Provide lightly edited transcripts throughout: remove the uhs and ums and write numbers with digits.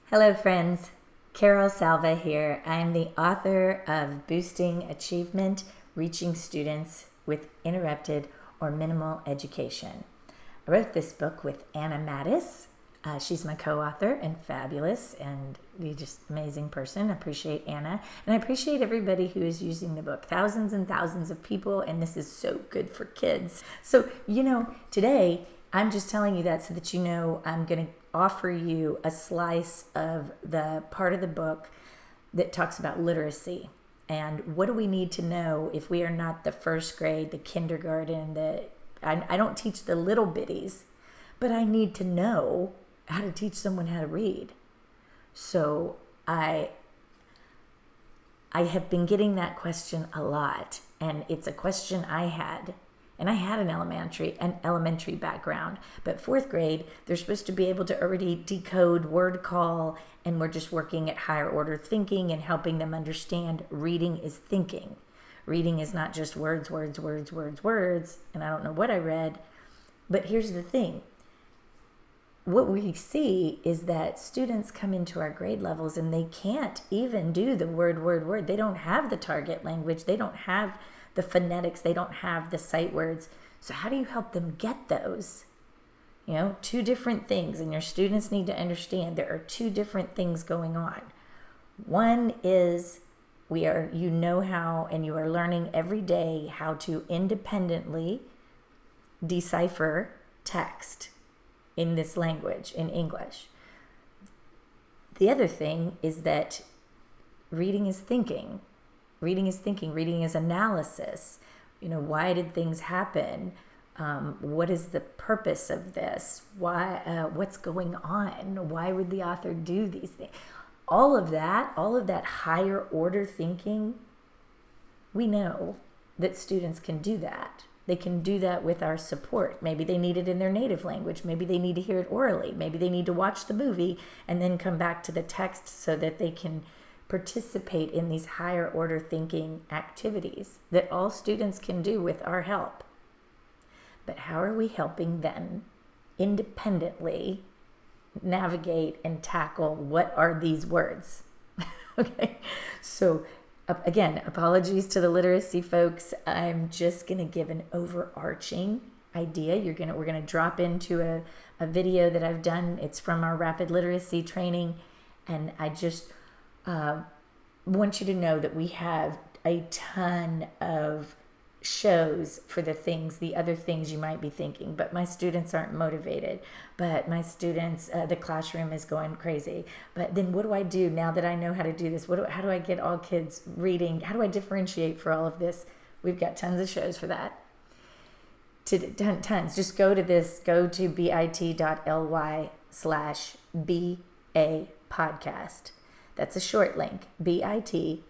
Hello friends, Carol Salva here. I'm the author of Boosting Achievement, Reaching Students with Interrupted or Minimal Education. I wrote this book with Anna Mattis. She's my co-author and fabulous and just amazing person. I appreciate Anna and I appreciate everybody who is using the book. Thousands and thousands of people, and this is so good for kids. So, today I'm just telling you that so that you know I'm going to offer you a slice of the part of the book that talks about literacy. And what do we need to know if we are not the first grade, the kindergarten, I don't teach the little bitties, but I need to know how to teach someone how to read. So I have been getting that question a lot, and it's a question I had. And I had an elementary background, but fourth grade, they're supposed to be able to already decode word call, and we're just working at higher order thinking and helping them understand reading is thinking. Reading is not just words, and I don't know what I read, but here's the thing. What we see is that students come into our grade levels and they can't even do the word. They don't have the target language. They don't have the phonetics. They don't have the sight words. So how do you help them get those? Two different things, and your students need to understand there are two different things going on. One is how, and you are learning every day how to independently decipher text in this language, in English. The other thing is that reading is thinking. Reading is analysis. Why did things happen? What is the purpose of this? Why? What's going on? Why would the author do these things? All of that higher order thinking, we know that students can do that. They can do that with our support. Maybe they need it in their native language. Maybe they need to hear it orally. Maybe they need to watch the movie and then come back to the text so that they can participate in these higher order thinking activities that all students can do with our help. But how are we helping them independently navigate and tackle what are these words? Okay, so again, apologies to the literacy folks. I'm just going to give an overarching idea. We're going to drop into a video that I've done. It's from our rapid literacy training, and I just want you to know that we have a ton of shows for the other things you might be thinking, but my students aren't motivated, but my students, the classroom is going crazy. But then what do I do now that I know how to do this? How do I get all kids reading? How do I differentiate for all of this? We've got tons of shows for that. Tons. Just go to bit.ly/BA podcast. That's a short link, bit.ly/BA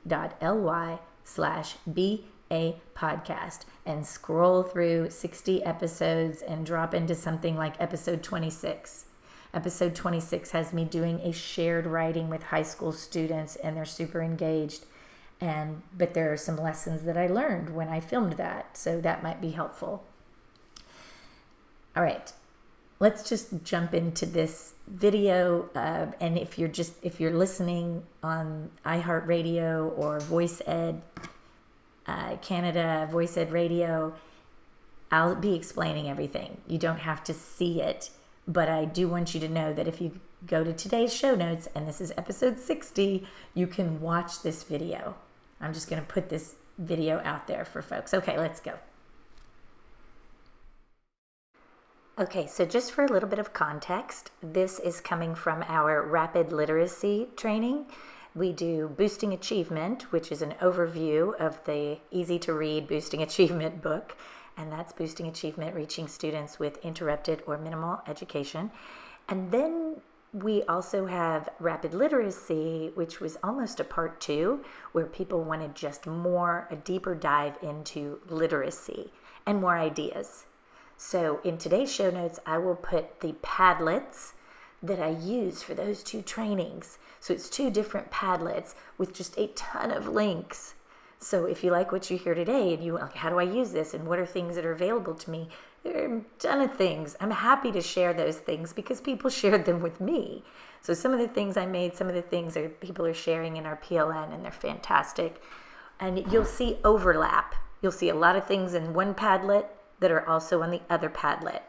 podcast, and scroll through 60 episodes and drop into something like episode 26. Episode 26 has me doing a shared writing with high school students, and they're super engaged. But there are some lessons that I learned when I filmed that, so that might be helpful. All right. Let's just jump into this video, and if you're listening on iHeartRadio or VoiceEd Canada, VoiceEd Radio, I'll be explaining everything. You don't have to see it, but I do want you to know that if you go to today's show notes, and this is episode 60, you can watch this video. I'm just going to put this video out there for folks. Okay, let's go. Okay, so just for a little bit of context, this is coming from our rapid literacy training. We do Boosting Achievement, which is an overview of the easy-to-read Boosting Achievement book, and that's Boosting Achievement, Reaching Students with Interrupted or Minimal Education. And then we also have Rapid Literacy, which was almost a part 2, where people wanted just a deeper dive into literacy and more ideas. So in today's show notes, I will put the Padlets that I use for those two trainings. So it's 2 different Padlets with just a ton of links So if you like what you hear today and you like, how do I use this and what are things that are available to me? There are a ton of things. I'm happy to share those things because people shared them with me. So some of the things I made, some of the things that people are sharing in our PLN, and they're fantastic. And you'll see overlap. You'll see a lot of things in one Padlet that are also on the other Padlet.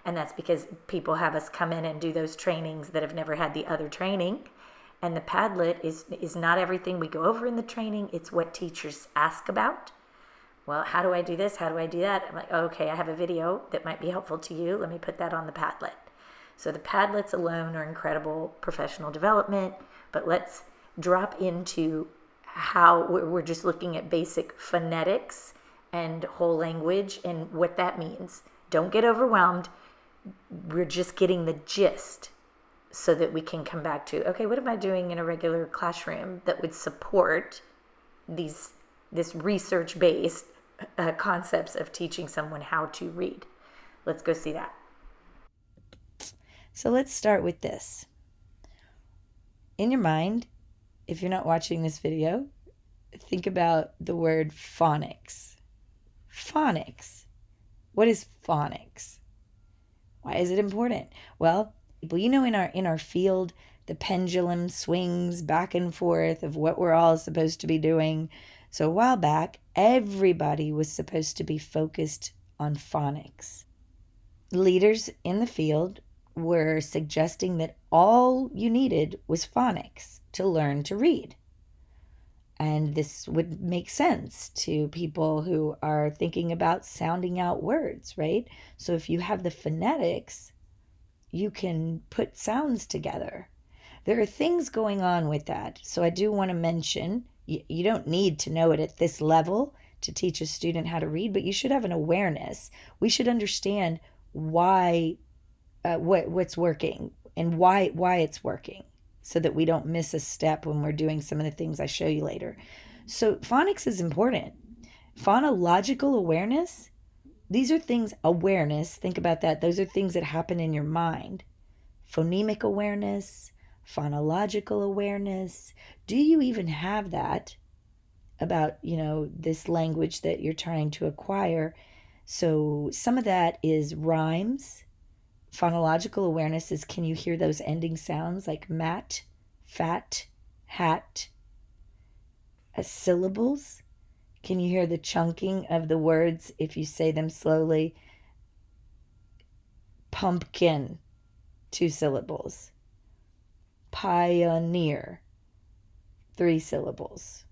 And that's because people have us come in and do those trainings that have never had the other training. And the Padlet is not everything we go over in the training. It's what teachers ask about. Well, how do I do this? How do I do that? I'm like, oh, okay, I have a video that might be helpful to you. Let me put that on the Padlet. So the Padlets alone are incredible professional development, but let's drop into how we're just looking at basic phonetics and whole language and what that means. Don't get overwhelmed. We're just getting the gist so that we can come back to, okay, what am I doing in a regular classroom that would support this research-based concepts of teaching someone how to read. Let's go see that. So let's start with this. In your mind, if you're not watching this video, think about the word phonics. Phonics. What is phonics? Why is it important? Well, you know, in our field, the pendulum swings back and forth of what we're all supposed to be doing. So a while back, everybody was supposed to be focused on phonics. Leaders in the field were suggesting that all you needed was phonics to learn to read. And this would make sense to people who are thinking about sounding out words, right? So if you have the phonetics, you can put sounds together. There are things going on with that. So I do want to mention, you don't need to know it at this level to teach a student how to read, but you should have an awareness. We should understand why, what's working and why it's working, so that we don't miss a step when we're doing some of the things I show you later. So phonics is important. Phonological awareness, these are things, awareness, think about that. Those are things that happen in your mind. Phonemic awareness, phonological awareness. Do you even have that about, this language that you're trying to acquire? So some of that is rhymes. Phonological awareness is, can you hear those ending sounds like mat, fat, hat? Syllables. Can you hear the chunking of the words if you say them slowly? Pumpkin, 2 syllables. Pioneer, 3 syllables.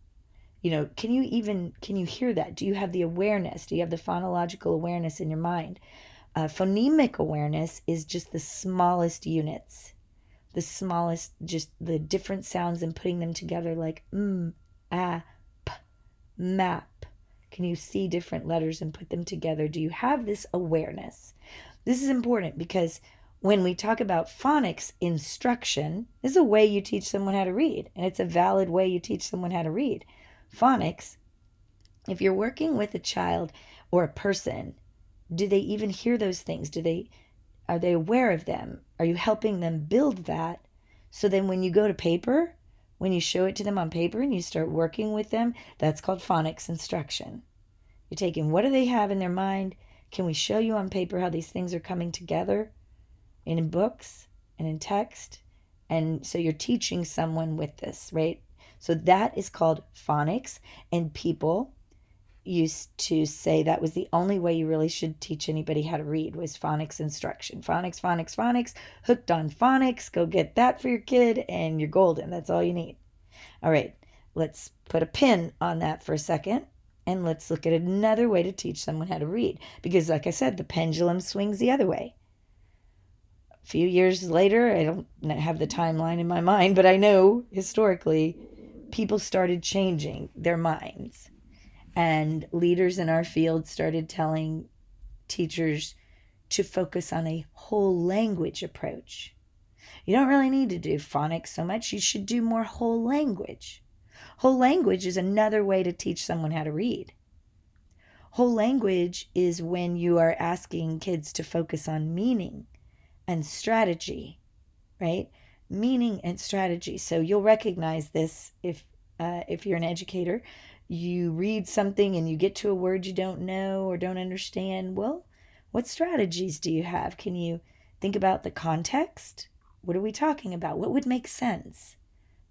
Can you hear that? Do you have the awareness? Do you have the phonological awareness in your mind? Phonemic awareness is just the smallest units, the smallest, just the different sounds and putting them together, like p, map. Can you see different letters and put them together? Do you have this awareness? This is important because when we talk about phonics instruction, this is a way you teach someone how to read, and it's a valid way you teach someone how to read. Phonics, if you're working with a child or a person, do they even hear those things? Are they aware of them? Are you helping them build that? So then when you go to paper, when you show it to them on paper and you start working with them, that's called phonics instruction. You're taking, what do they have in their mind? Can we show you on paper how these things are coming together in books and in text? And so you're teaching someone with this, right? So that is called phonics, and people used to say that was the only way you really should teach anybody how to read, was phonics instruction. Phonics, phonics, phonics, hooked on phonics. Go get that for your kid and you're golden. That's all you need. All right, let's put a pin on that for a second, and let's look at another way to teach someone how to read. Because like I said, the pendulum swings the other way. A few years later, I don't have the timeline in my mind, but I know historically people started changing their minds. And leaders in our field started telling teachers to focus on a whole language approach. You don't really need to do phonics so much. You should do more whole language. Whole language is another way to teach someone how to read. Whole language is when you are asking kids to focus on meaning and strategy, right? Meaning and strategy. So you'll recognize this if you're an educator. you read something and you get to a word you don't know or don't understand. Well, what strategies do you have? Can you think about the context? What are we talking about? What would make sense?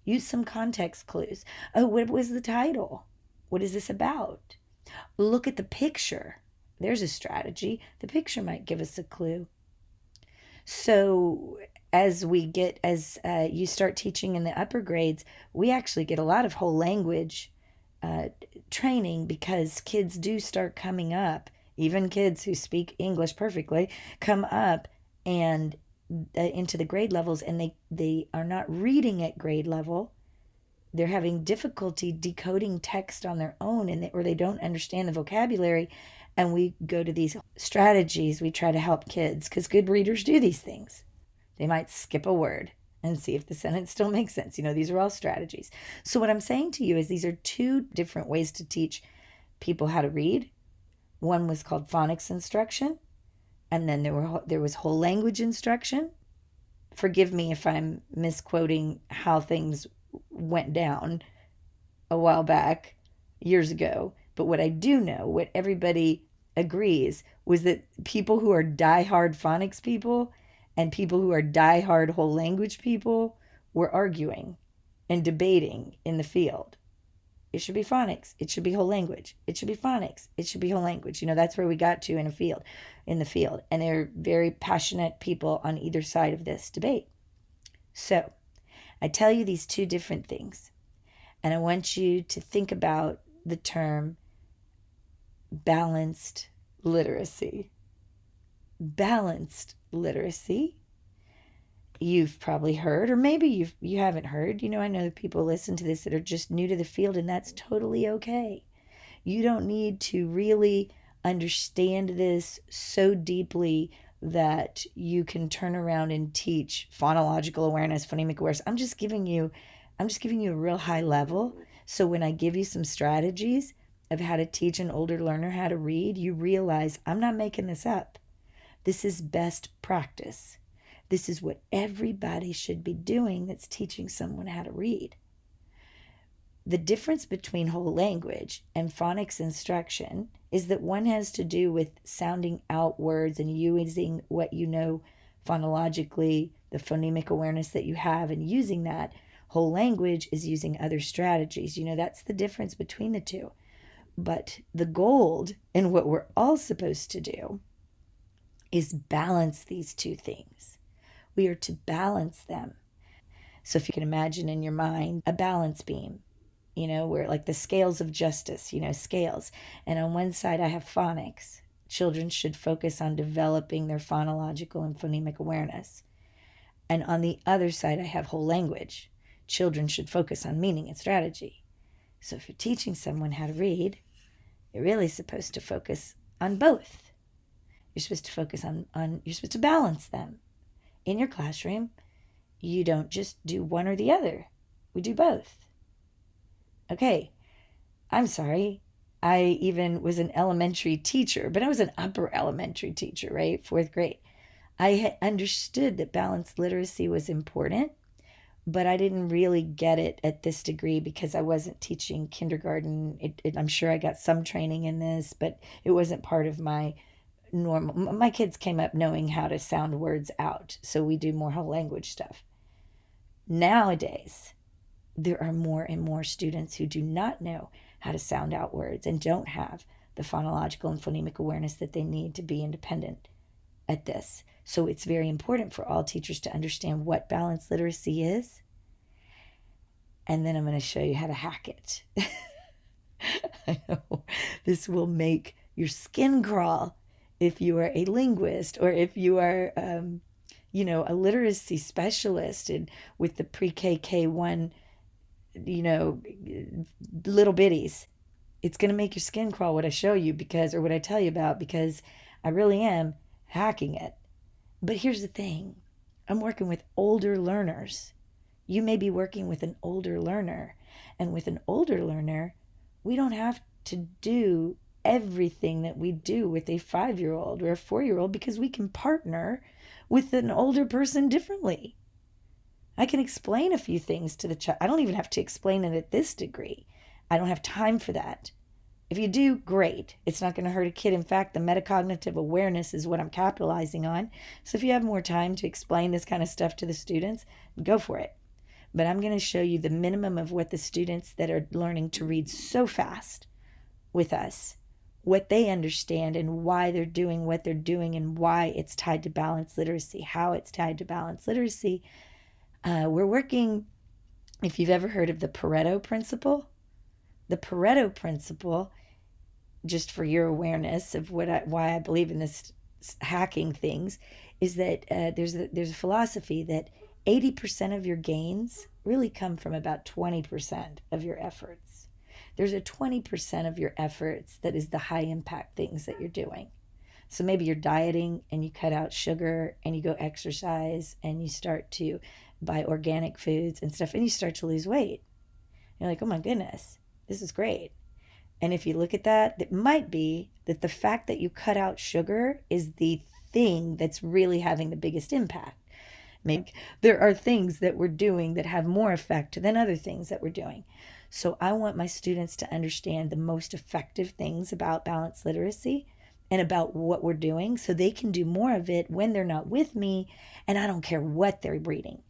Use some context clues. Oh, what was the title? What is this about? Look at the picture. There's a strategy. The picture might give us a clue. So as you start teaching in the upper grades, we actually get a lot of whole language uh, training, because kids do start coming up, even kids who speak English perfectly come up and into the grade levels, and they are not reading at grade level. They're having difficulty decoding text on their own, or they don't understand the vocabulary. And we go to these strategies. We try to help kids, because good readers do these things. They might skip a word and see if the sentence still makes sense. These are all strategies. So what I'm saying to you is these are two different ways to teach people how to read. One was called phonics instruction, and then there was whole language instruction. Forgive me if I'm misquoting how things went down a while back, years ago. But what I do know, what everybody agrees, was that people who are diehard phonics people and people who are diehard whole language people were arguing and debating in the field. It should be phonics. It should be whole language. It should be phonics. It should be whole language. That's where we got to in the field. And they're very passionate people on either side of this debate. So I tell you these two different things, and I want you to think about the term balanced literacy. Balanced literacy. You've probably heard, or maybe you haven't heard. I know that people listen to this that are just new to the field, and that's totally okay. You don't need to really understand this so deeply that you can turn around and teach phonological awareness, phonemic awareness. I'm just giving you a real high level. So when I give you some strategies of how to teach an older learner how to read, you realize I'm not making this up. This is best practice. This is what everybody should be doing that's teaching someone how to read. The difference between whole language and phonics instruction is that one has to do with sounding out words and using what you know phonologically, the phonemic awareness that you have, and using that. Whole language is using other strategies. That's the difference between the two. But the gold, and what we're all supposed to do, is balance these two things. We are to balance them. So if you can imagine in your mind a balance beam, where like the scales of justice, scales. And on one side I have phonics. Children should focus on developing their phonological and phonemic awareness. And on the other side I have whole language. Children should focus on meaning and strategy. So if you're teaching someone how to read, you're really supposed to focus on both. You're supposed to focus you're supposed to balance them. In your classroom, you don't just do one or the other. We do both. Okay, I'm sorry. I even was an elementary teacher, but I was an upper elementary teacher, right? 4th grade. I had understood that balanced literacy was important, but I didn't really get it at this degree because I wasn't teaching kindergarten. I'm sure I got some training in this, but it wasn't part of my normal. My kids came up knowing how to sound words out, so we do more whole language stuff. Nowadays, there are more and more students who do not know how to sound out words and don't have the phonological and phonemic awareness that they need to be independent at this. So it's very important for all teachers to understand what balanced literacy is. And then I'm going to show you how to hack it. I know this will make your skin crawl if you are a linguist, or if you are, a literacy specialist and with the pre-K, K1, little bitties. It's going to make your skin crawl what I show you or what I tell you about, because I really am hacking it. But here's the thing. I'm working with older learners. You may be working with an older learner. And with an older learner, we don't have to do everything that we do with a 5-year-old or a 4-year-old, because we can partner with an older person differently. I can explain a few things to the child. I don't even have to explain it at this degree. I don't have time for that. If you do, great. It's not going to hurt a kid. In fact, the metacognitive awareness is what I'm capitalizing on. So if you have more time to explain this kind of stuff to the students, go for it. But I'm going to show you the minimum of what the students that are learning to read so fast with us, what they understand and why they're doing what they're doing and why it's tied to balanced literacy, how it's tied to balanced literacy. We're working, if you've ever heard of the Pareto Principle, the Pareto Principle, just for your awareness of why I believe in this hacking things, is that there's a philosophy that 80% of your gains really come from about 20% of your efforts. There's a 20% of your efforts that is the high impact things that you're doing. So maybe you're dieting and you cut out sugar and you go exercise and you start to buy organic foods and stuff and you start to lose weight. You're like, oh my goodness, this is great. And if you look at that, it might be that the fact that you cut out sugar is the thing that's really having the biggest impact. Maybe there are things that we're doing that have more effect than other things that we're doing. So I want my students to understand the most effective things about balanced literacy and about what we're doing so they can do more of it when they're not with me, and I don't care what they're reading.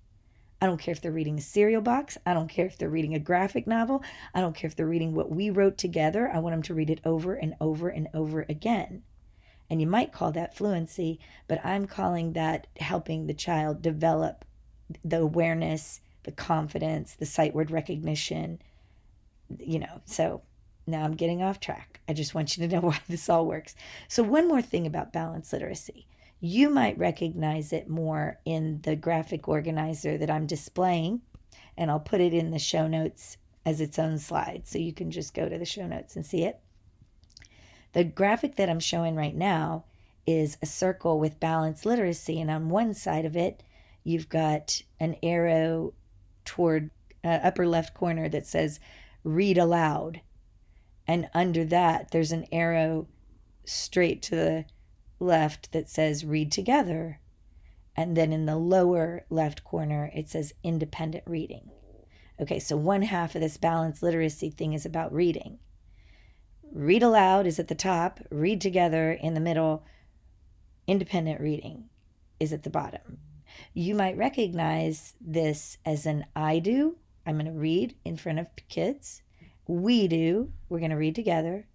I don't care if they're reading a cereal box. I don't care if they're reading a graphic novel. I don't care if they're reading what we wrote together. I want them to read it over and over and over again. And you might call that fluency, but I'm calling that helping the child develop the awareness, the confidence, the sight word recognition, So now I'm getting off track. I just want you to know why this all works. So one more thing about balanced literacy. You might recognize it more in the graphic organizer that I'm displaying, and I'll put it in the show notes as its own slide, so you can just go to the show notes and see it. The graphic that I'm showing right now is a circle with balanced literacy, and on one side of it, you've got an arrow toward upper left corner that says read aloud, and under that, there's an arrow straight to the left that says read together, and then in the lower left corner it says independent reading. Okay, so one half of this balanced literacy thing is about reading. Read aloud is at the top, read together in the middle, independent reading is at the bottom. You might recognize this as an I do, I'm going to read in front of kids. We do, we're going to read together.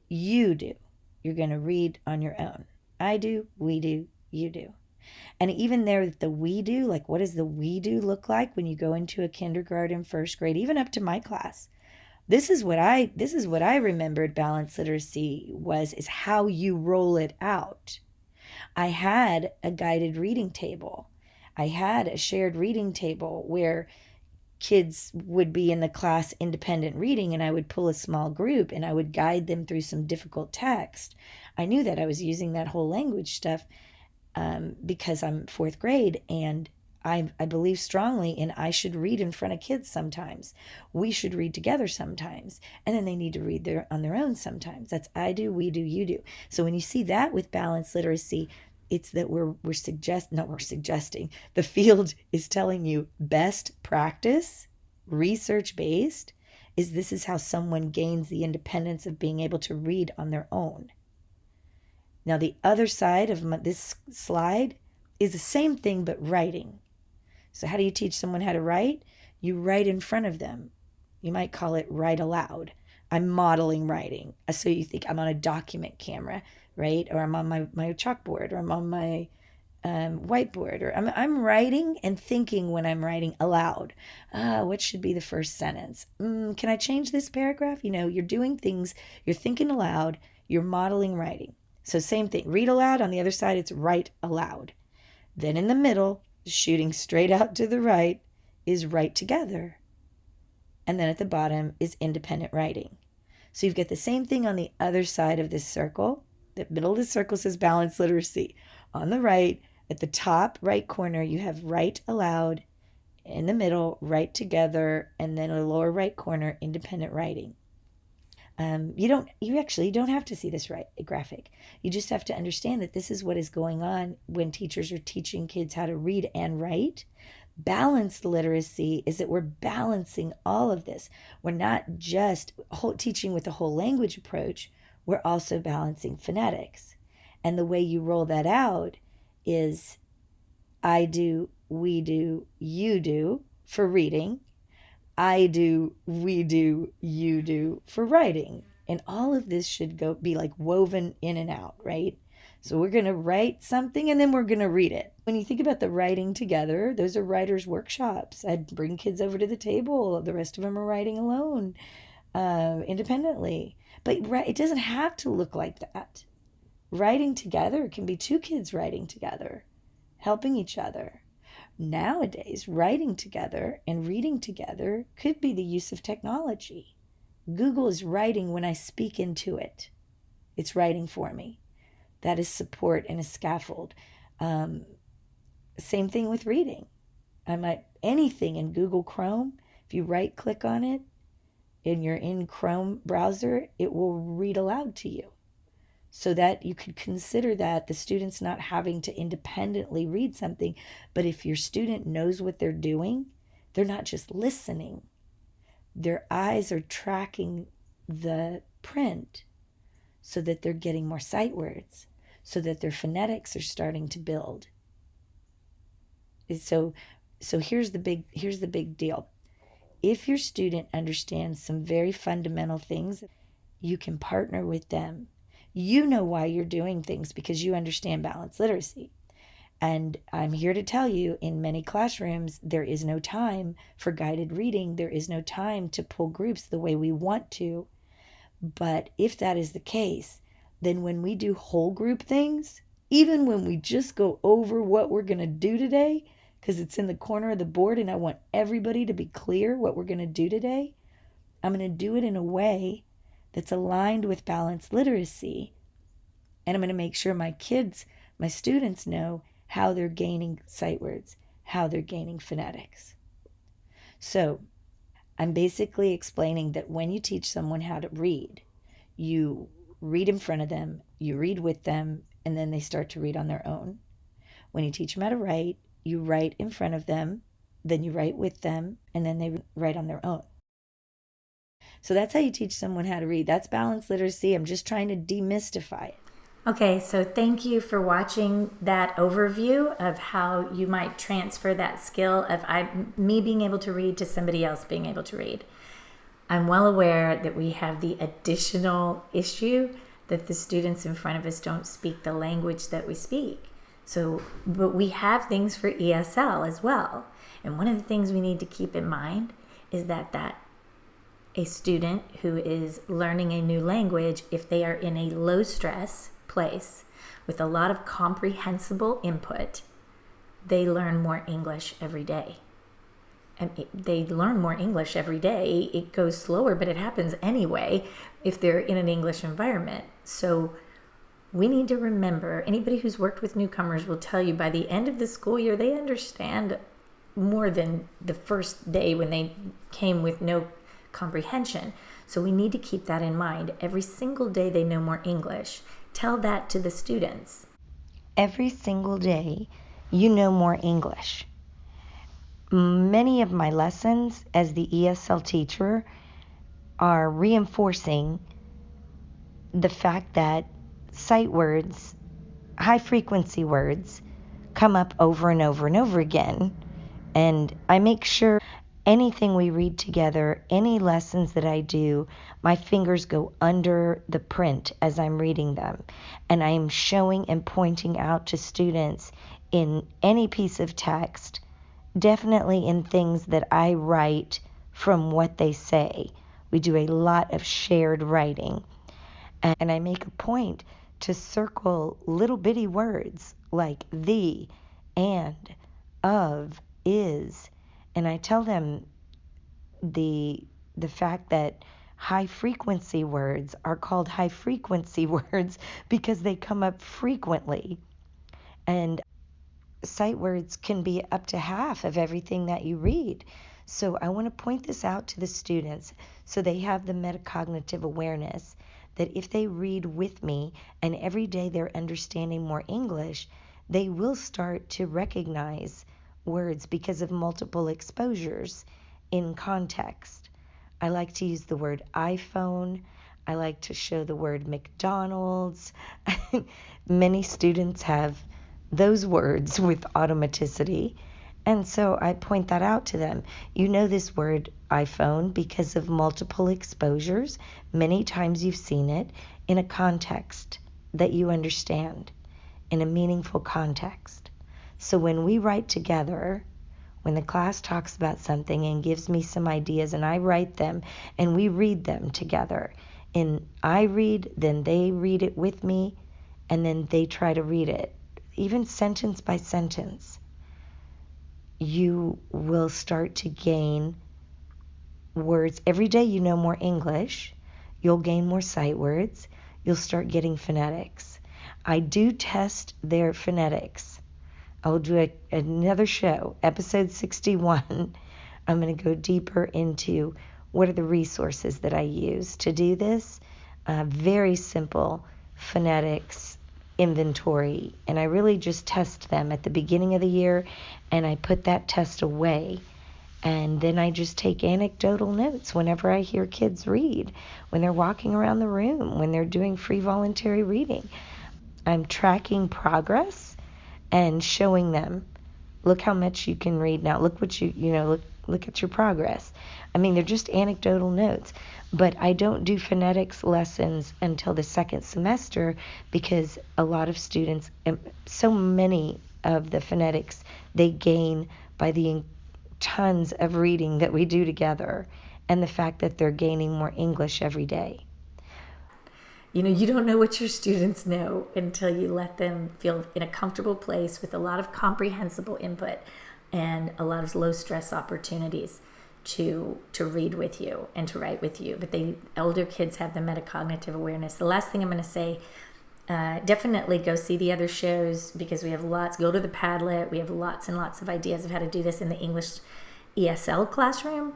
You do, you're going to read on your own. I do, we do, you do. And even there, the we do, like what does the we do look like when you go into a kindergarten, first grade, even up to my class? This is what I remembered balanced literacy is how you roll it out. I had a guided reading table. I had a shared reading table where kids would be in the class independent reading, and I would pull a small group and I would guide them through some difficult text. I knew that I was using that whole language stuff because I'm fourth grade, and I believe strongly in I should read in front of kids sometimes. We should read together sometimes. And then they need to read on their own sometimes. That's I do, we do, you do. So when you see that with balanced literacy, it's that we're suggesting. The field is telling you best practice, research-based, this is how someone gains the independence of being able to read on their own. Now, the other side of this slide is the same thing, but writing. So how do you teach someone how to write? You write in front of them. You might call it write aloud. I'm modeling writing. So you think I'm on a document camera, right? Or I'm on my chalkboard, or I'm on my whiteboard, or I'm writing and thinking when I'm writing aloud. What should be the first sentence? Can I change this paragraph? You're doing things, you're thinking aloud, you're modeling writing. So same thing, read aloud. On the other side, it's write aloud. Then in the middle, shooting straight out to the right, is write together. And then at the bottom is independent writing. So you've got the same thing on the other side of this circle. The middle of the circle says balanced literacy. On the right, at the top right corner, you have write aloud. In the middle, write together. And then in the lower right corner, independent writing. You actually don't have to see this graphic. You just have to understand that this is what is going on when teachers are teaching kids how to read and write. Balanced literacy is that we're balancing all of this. We're not just teaching with a whole language approach, we're also balancing phonetics. And the way you roll that out is I do, we do, you do for reading. I do, we do, you do for writing. And all of this should be like woven in and out, right? So we're going to write something and then we're going to read it. When you think about the writing together, those are writers' workshops. I'd bring kids over to the table. The rest of them are writing alone, independently. But it doesn't have to look like that. Writing together can be two kids writing together, helping each other. Nowadays, writing together and reading together could be the use of technology. Google is writing when I speak into it. It's writing for me. That is support and a scaffold. Same thing with reading. Anything in Google Chrome, if you right click on it and you're in Chrome browser, it will read aloud to you. So that you could consider that the student's not having to independently read something, but if your student knows what they're doing, they're not just listening. Their eyes are tracking the print so that they're getting more sight words, so that their phonetics are starting to build. So here's the big deal. If your student understands some very fundamental things, you can partner with them. You know why you're doing things because you understand balanced literacy. And I'm here to tell you, in many classrooms, there is no time for guided reading. There is no time to pull groups the way we want to. But if that is the case, then when we do whole group things, even when we just go over what we're going to do today, because it's in the corner of the board and I want everybody to be clear what we're going to do today, I'm going to do it in a way that's aligned with balanced literacy. And I'm going to make sure my students know how they're gaining sight words, how they're gaining phonetics. So I'm basically explaining that when you teach someone how to read, you read in front of them, you read with them, and then they start to read on their own. When you teach them how to write, you write in front of them, then you write with them, and then they write on their own. So that's how you teach someone how to read. That's balanced literacy. I'm just trying to demystify it. Okay, so thank you for watching that overview of how you might transfer that skill of me being able to read to somebody else being able to read. I'm well aware that we have the additional issue that the students in front of us don't speak the language that we speak. But we have things for ESL as well. And one of the things we need to keep in mind is that a student who is learning a new language, if they are in a low stress place with a lot of comprehensible input, they learn more English every day. And they learn more English every day. It goes slower, but it happens anyway if they're in an English environment. So we need to remember, anybody who's worked with newcomers will tell you by the end of the school year, they understand more than the first day when they came with no comprehension. So we need to keep that in mind. Every single day they know more English. Tell that to the students. Every single day you know more English. Many of my lessons as the ESL teacher are reinforcing the fact that sight words, high frequency words, come up over and over and over again. And I make sure anything we read together, any lessons that I do, my fingers go under the print as I'm reading them. And I am showing and pointing out to students in any piece of text, definitely in things that I write from what they say. We do a lot of shared writing. And I make a point to circle little bitty words like the, and, of, is. And I tell them the fact that high frequency words are called high frequency words because they come up frequently. And sight words can be up to half of everything that you read. So I want to point this out to the students so they have the metacognitive awareness that if they read with me and every day they're understanding more English, they will start to recognize words because of multiple exposures in context. I like to use the word iPhone. I like to show the word McDonald's. Many students have those words with automaticity. And so I point that out to them. You know this word iPhone because of multiple exposures. Many times you've seen it in a context that you understand, in a meaningful context. So when we write together, when the class talks about something and gives me some ideas and I write them and we read them together, and I read, then they read it with me, and then they try to read it, even sentence by sentence, you will start to gain words. Every day you know more English, you'll gain more sight words, you'll start getting phonetics. I do test their phonetics. I'll do another show, episode 61. I'm going to go deeper into what are the resources that I use to do this. Very simple phonetics inventory, and I really just test them at the beginning of the year, and I put that test away, and then I just take anecdotal notes whenever I hear kids read, when they're walking around the room, when they're doing free voluntary reading. I'm tracking progress and showing them, look how much you can read now, look what look at your progress. I mean, they're just anecdotal notes, but I don't do phonetics lessons until the second semester because a lot of students, so many of the phonetics they gain by the tons of reading that we do together and the fact that they're gaining more English every day. You don't know what your students know until you let them feel in a comfortable place with a lot of comprehensible input and a lot of low stress opportunities to read with you and to write with you. But the older kids have the metacognitive awareness. The last thing I'm going to say, definitely go see the other shows because we have lots. Go to the Padlet. We have lots and lots of ideas of how to do this in the English ESL classroom.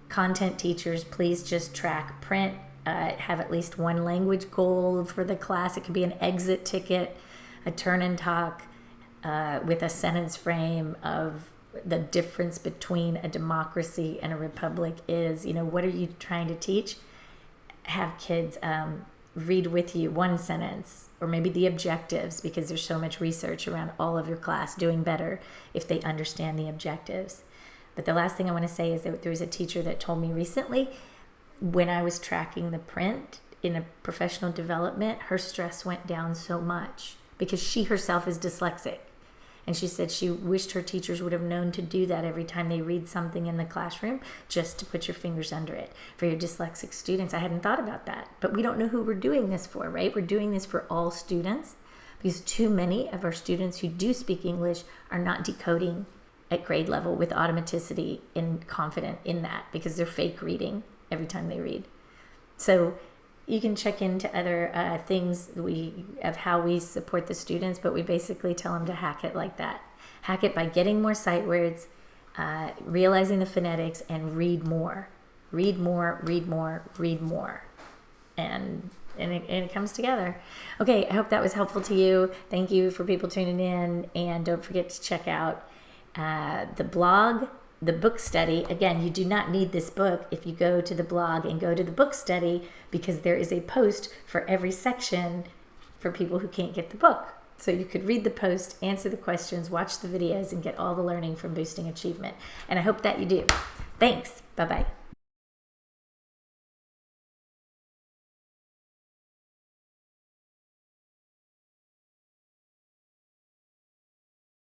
Content teachers, please just track print. Have at least one language goal for the class. It could be an exit ticket, a turn and talk with a sentence frame of the difference between a democracy and a republic is, what are you trying to teach? Have kids read with you one sentence, or maybe the objectives, because there's so much research around all of your class doing better if they understand the objectives. But the last thing I want to say is that there was a teacher that told me recently, when I was tracking the print in a professional development, her stress went down so much because she herself is dyslexic. And she said she wished her teachers would have known to do that every time they read something in the classroom, just to put your fingers under it. For your dyslexic students, I hadn't thought about that. But we don't know who we're doing this for, right? We're doing this for all students because too many of our students who do speak English are not decoding at grade level with automaticity and confident in that because they're fake reading every time they read. So you can check into other things of how we support the students, but we basically tell them to hack it like that. Hack it by getting more sight words, realizing the phonetics, and read more. Read more, read more, read more. And it comes together. Okay, I hope that was helpful to you. Thank you for people tuning in, and don't forget to check out the blog, the book study. Again, you do not need this book if you go to the blog and go to the book study, because there is a post for every section for people who can't get the book. So you could read the post, answer the questions, watch the videos, and get all the learning from boosting achievement. And I hope that you do. Thanks. Bye-bye.